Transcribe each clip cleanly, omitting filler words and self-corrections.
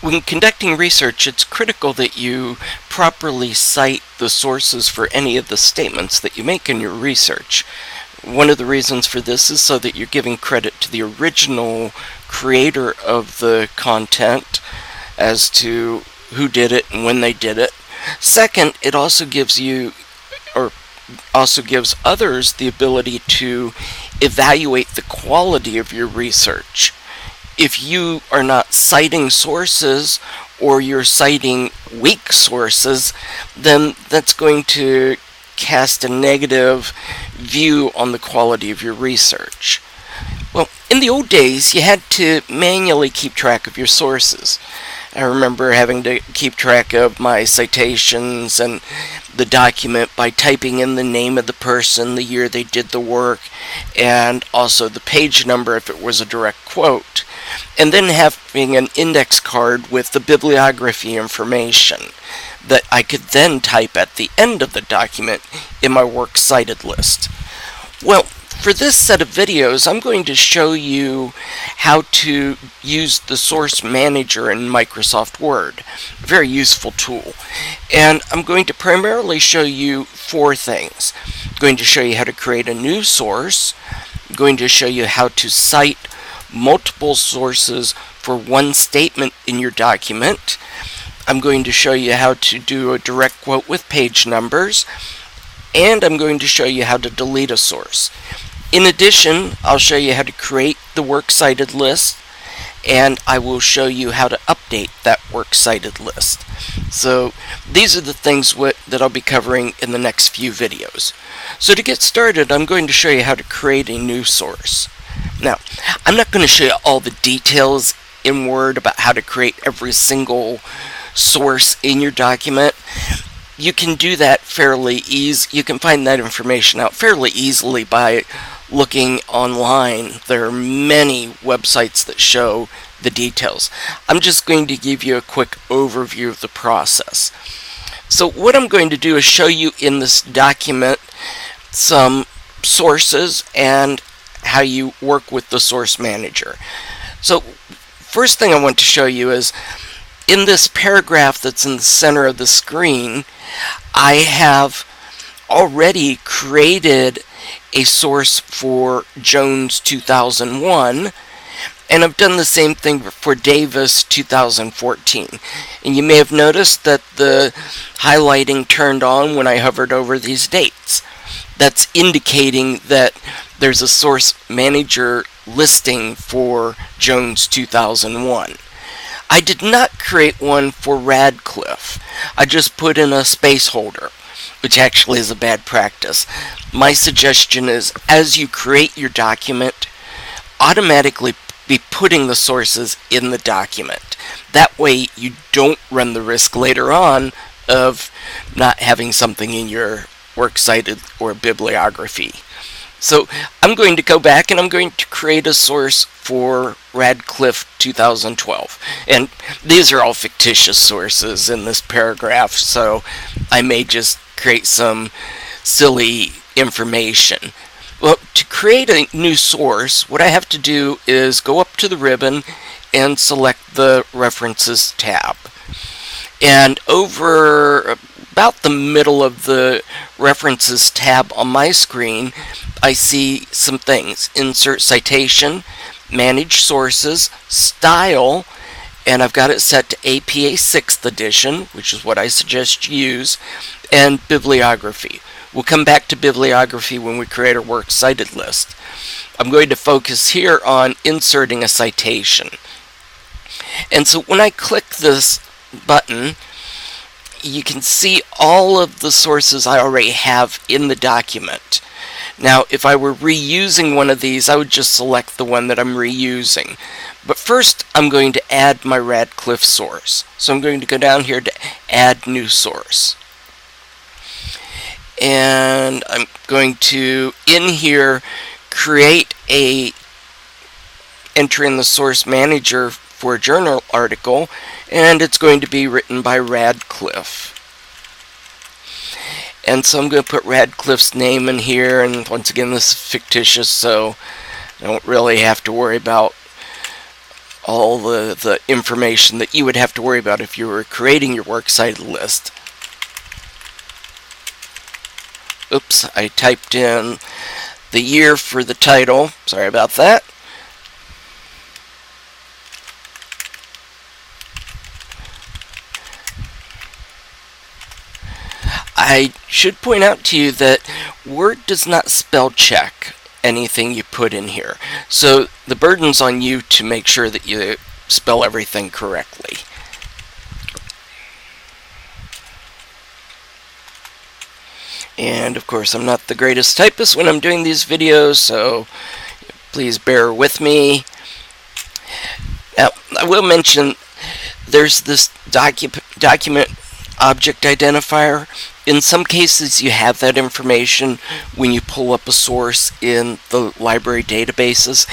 When conducting research, it's critical that you properly cite the sources for any of the statements that you make in your research. One of the reasons for this is so that you're giving credit to the original creator of the content as to who did it and when they did it. Second, it also gives others the ability to evaluate the quality of your research. If you are not citing sources, or you're citing weak sources, then that's going to cast a negative view on the quality of your research. Well, in the old days, you had to manually keep track of your sources. I remember having to keep track of my citations and the document by typing in the name of the person, the year they did the work, and also the page number if it was a direct quote, and then having an index card with the bibliography information that I could then type at the end of the document in my works cited list. Well, for this set of videos, I'm going to show you how to use the Source Manager in Microsoft Word. A very useful tool. And I'm going to primarily show you four things. I'm going to show you how to create a new source. I'm going to show you how to cite multiple sources for one statement in your document. I'm going to show you how to do a direct quote with page numbers. And I'm going to show you how to delete a source. In addition, I'll show you how to create the works cited list, and I will show you how to update that works cited list. So these are the things that I'll be covering in the next few videos. So to get started, I'm going to show you how to create a new source. Now, I'm not going to show you all the details in Word about how to create every single source in your document. You can do that fairly easy. You can find that information out fairly easily by looking online. There are many websites that show the details. I'm just going to give you a quick overview of the process. So what I'm going to do is show you in this document some sources and how you work with the Source Manager. So first thing I want to show you is in this paragraph that's in the center of the screen, I have already created a source for Jones 2001, and I've done the same thing for Davis 2014. And you may have noticed that the highlighting turned on when I hovered over these dates. That's indicating that there's a Source Manager listing for Jones 2001. I did not create one for Radcliffe. I just put in a space holder, which actually is a bad practice. My suggestion is, as you create your document, automatically be putting the sources in the document. That way you don't run the risk later on of not having something in your works cited or bibliography. So I'm going to go back and I'm going to create a source for Radcliffe 2012. And these are all fictitious sources in this paragraph, so I may just create some silly information. Well, to create a new source, what I have to do is go up to the ribbon and select the References tab. And over about the middle of the References tab on my screen, I see some things. Insert Citation, Manage Sources, Style, and I've got it set to APA 6th edition, which is what I suggest you use, and Bibliography. We'll come back to bibliography when we create our works cited list. I'm going to focus here on inserting a citation. And so when I click this button, you can see all of the sources I already have in the document. Now, if I were reusing one of these, I would just select the one that I'm reusing. But first, I'm going to add my Radcliffe source. So I'm going to go down here to Add New Source. And I'm going to, in here, create a entry in the Source Manager for a journal article, and it's going to be written by Radcliffe. And so I'm going to put Radcliffe's name in here, and once again this is fictitious, so I don't really have to worry about all the information that you would have to worry about if you were creating your works cited list. Oops, I typed in the year for the title. Sorry about that. I should point out to you that Word does not spell check anything you put in here. So the burden's on you to make sure that you spell everything correctly. And of course, I'm not the greatest typist when I'm doing these videos, so please bear with me. Now, I will mention there's this document object identifier. In some cases, you have that information when you pull up a source in the library databases.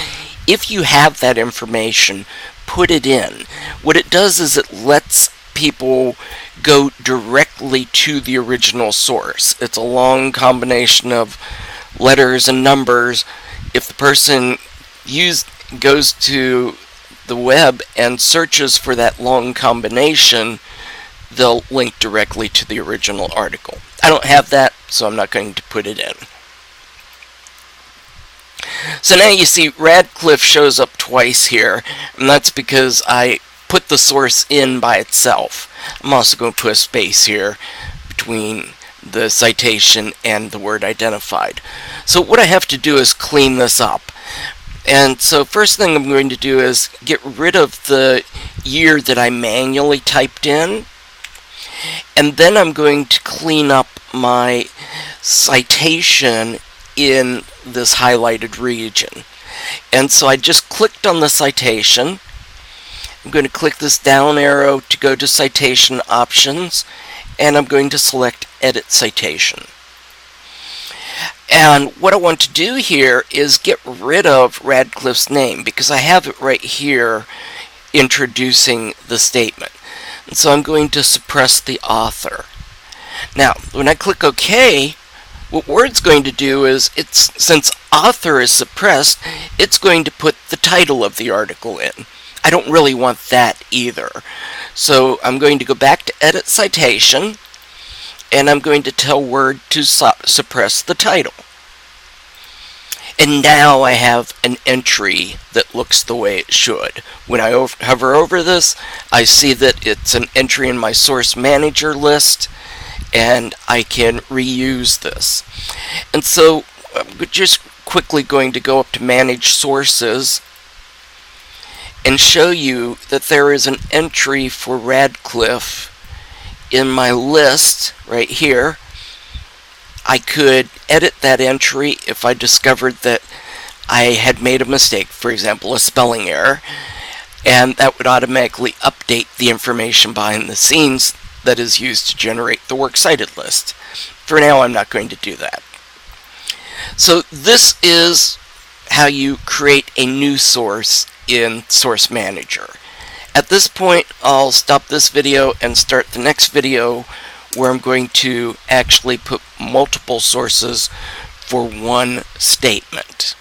If you have that information, put it in. What it does is it lets people go directly to the original source. It's a long combination of letters and numbers. If the person goes to the web and searches for that long combination, they'll link directly to the original article. I don't have that, so I'm not going to put it in. So now you see Radcliffe shows up twice here, and that's because I put the source in by itself. I'm also going to put a space here between the citation and the word identified. So what I have to do is clean this up. And so first thing I'm going to do is get rid of the year that I manually typed in. And then I'm going to clean up my citation in this highlighted region. And so I just clicked on the citation. I'm going to click this down arrow to go to citation options, and I'm going to select edit citation. And what I want to do here is get rid of Radcliffe's name, because I have it right here introducing the statement. And so I'm going to suppress the author. Now, when I click OK, what Word's going to do is, since author is suppressed, it's going to put the title of the article in. I don't really want that either. So I'm going to go back to edit citation, and I'm going to tell Word to suppress the title. And now I have an entry that looks the way it should. When I hover over this, I see that it's an entry in my source manager list, and I can reuse this. And so I'm just quickly going to go up to manage sources and show you that there is an entry for Radcliffe in my list right here. I could edit that entry if I discovered that I had made a mistake, for example, a spelling error, and that would automatically update the information behind the scenes that is used to generate the works cited list. For now, I'm not going to do that. So this is how you create a new source in Source Manager. At this point, I'll stop this video and start the next video where I'm going to actually put multiple sources for one statement.